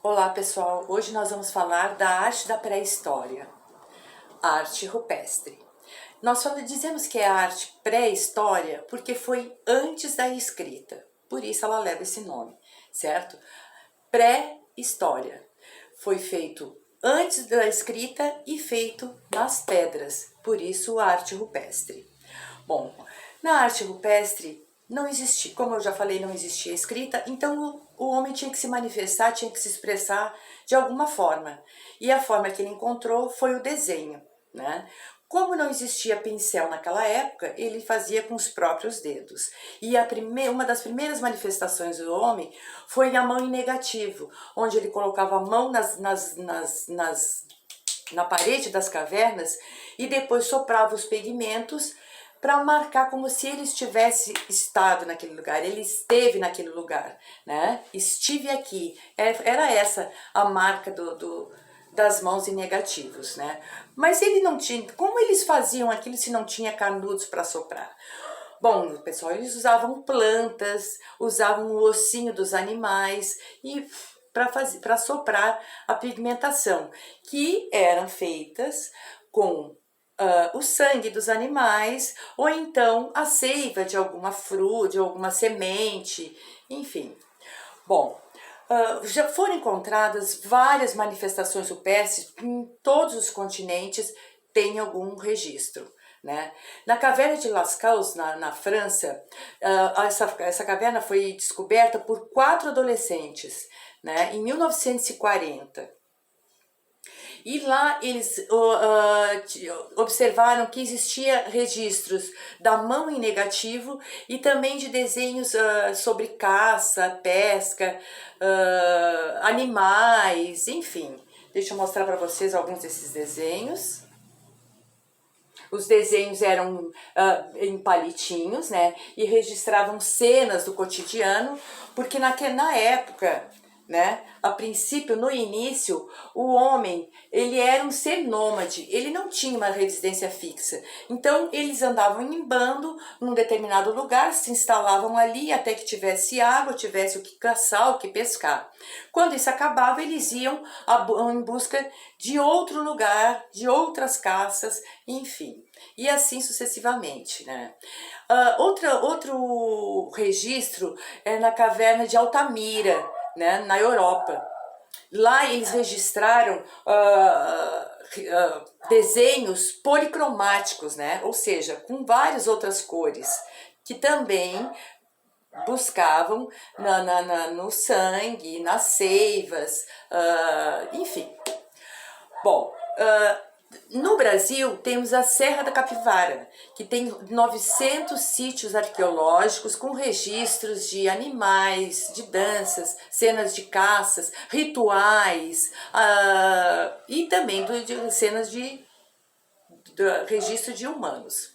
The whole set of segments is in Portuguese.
Olá pessoal, hoje nós vamos falar da arte da pré-história, arte rupestre. Dizemos que é arte pré-história porque foi antes da escrita, por isso ela leva esse nome, certo? Pré-história, foi feito antes da escrita e feito nas pedras, por isso arte rupestre. Bom, na arte rupestre não existia, como eu já falei, não existia escrita, então o homem tinha que se manifestar, tinha que se expressar de alguma forma. E a forma que ele encontrou foi o desenho, né? Como não existia pincel naquela época, ele fazia com os próprios dedos. E uma das primeiras manifestações do homem foi a mão em negativo, onde ele colocava a mão na parede das cavernas e depois soprava os pigmentos para marcar como se ele tivesse estado naquele lugar, ele esteve naquele lugar, né? Estive aqui. Era essa a marca das mãos em negativos, né? Mas ele não tinha. Como eles faziam aquilo se não tinha canudos para soprar? Bom, pessoal, eles usavam plantas, usavam o ossinho dos animais e para soprar a pigmentação, que eram feitas com o sangue dos animais ou então a seiva de alguma fruta, de alguma semente, enfim. Bom, já foram encontradas várias manifestações rupestres em todos os continentes, tem algum registro. Né? Na caverna de Lascaux, na França, essa caverna foi descoberta por 4 adolescentes, né, em 1940. E lá eles observaram que existia registros da mão em negativo e também de desenhos sobre caça, pesca, animais, enfim. Deixa eu mostrar para vocês alguns desses desenhos. Os desenhos eram em palitinhos, né? E registravam cenas do cotidiano, porque na época, né? A princípio, no início, o homem, ele era um ser nômade, ele não tinha uma residência fixa. Então, eles andavam em bando num determinado lugar, se instalavam ali até que tivesse água, tivesse o que caçar, o que pescar. Quando isso acabava, eles iam em busca de outro lugar, de outras caças, enfim. E assim sucessivamente, né? Outro registro é na caverna de Altamira, né, na Europa. Lá eles registraram desenhos policromáticos, né, ou seja, com várias outras cores, que também buscavam no sangue, nas seivas, enfim. Bom, no Brasil temos a Serra da Capivara, que tem 900 sítios arqueológicos com registros de animais, de danças, cenas de caças, rituais e também de cenas de registro de humanos.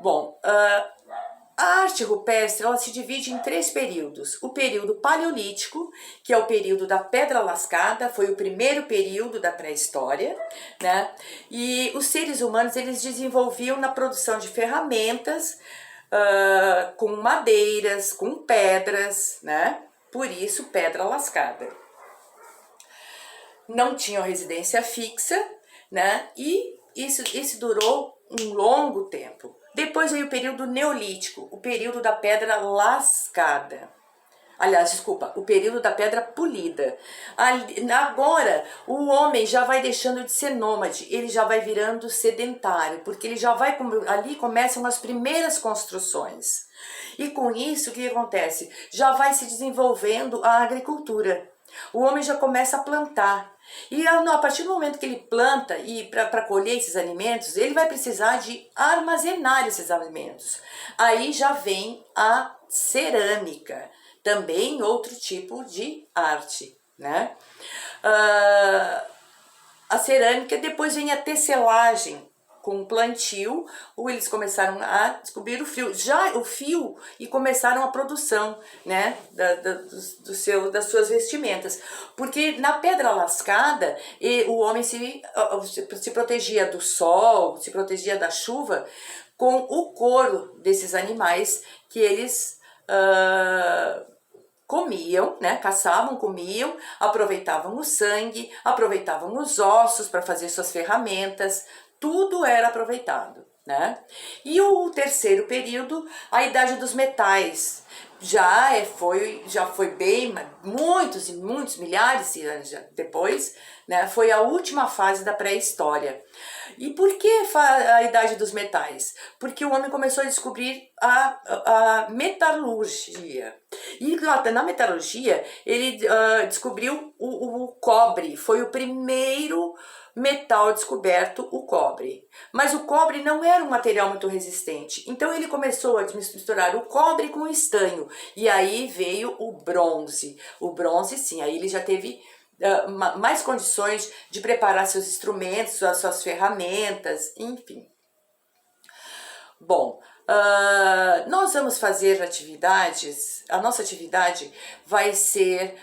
Bom, a arte rupestre ela se divide em 3 períodos. O período paleolítico, que é o período da pedra lascada, foi o primeiro período da pré-história, né? E os seres humanos eles desenvolviam na produção de ferramentas com madeiras, com pedras, né? Por isso pedra lascada. Não tinham residência fixa, né? E isso durou um longo tempo. Depois veio o período neolítico, o período da pedra lascada. Aliás, desculpa, o período da pedra polida. Agora, o homem já vai deixando de ser nômade, ele já vai virando sedentário, porque ele já vai, ali começam as primeiras construções. E com isso, o que acontece? Já vai se desenvolvendo a agricultura. O homem já começa a plantar. E a partir do momento que ele planta e para colher esses alimentos, ele vai precisar de armazenar esses alimentos. Aí já vem a cerâmica, também outro tipo de arte, né? A cerâmica, depois vem a tecelagem, com o plantio, ou eles começaram a descobrir o fio e começaram a produção, né, das suas vestimentas, porque na pedra lascada o homem se protegia do sol, se protegia da chuva com o couro desses animais que eles comiam, né, caçavam, comiam, aproveitavam o sangue, aproveitavam os ossos para fazer suas ferramentas, tudo era aproveitado, né? E o terceiro período, a Idade dos Metais, já foi bem, muitos e muitos milhares de anos depois, né? Foi a última fase da pré-história. E por que a Idade dos Metais? Porque o homem começou a descobrir a metalurgia. E na metalurgia ele descobriu o cobre, foi o primeiro metal descoberto, o cobre. Mas o cobre não era um material muito resistente, então ele começou a misturar o cobre com o estanho, e aí veio o bronze. O bronze, sim, aí ele já teve mais condições de preparar seus instrumentos, suas ferramentas, enfim. Bom, nós vamos fazer atividades, a nossa atividade vai ser...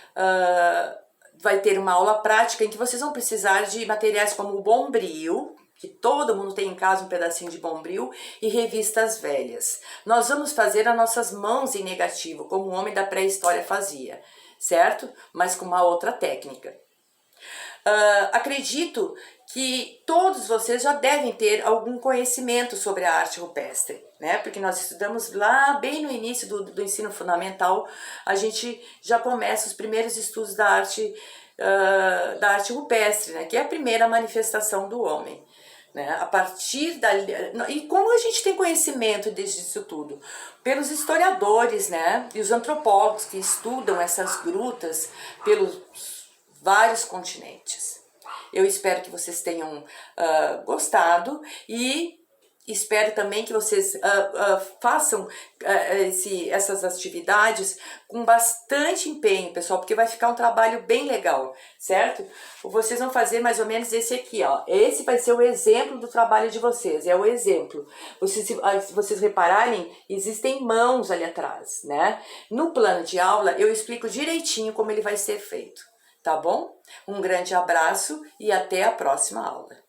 vai ter uma aula prática em que vocês vão precisar de materiais como o bombril, que todo mundo tem em casa um pedacinho de bombril, e revistas velhas. Nós vamos fazer as nossas mãos em negativo, como o homem da pré-história fazia, certo? Mas com uma outra técnica. Acredito que todos vocês já devem ter algum conhecimento sobre a arte rupestre, né? Porque nós estudamos lá bem no início do ensino fundamental, a gente já começa os primeiros estudos da arte rupestre, né? Que é a primeira manifestação do homem. Né? A partir dali, e como a gente tem conhecimento disso tudo? Pelos historiadores, né? E os antropólogos que estudam essas grutas pelos vários continentes. Eu espero que vocês tenham gostado e espero também que vocês façam essas atividades com bastante empenho, pessoal, porque vai ficar um trabalho bem legal, certo? Vocês vão fazer mais ou menos esse aqui, ó. Esse vai ser o exemplo do trabalho de vocês, é o exemplo. Se vocês repararem, existem mãos ali atrás, né? No plano de aula, eu explico direitinho como ele vai ser feito. Tá bom? Um grande abraço e até a próxima aula.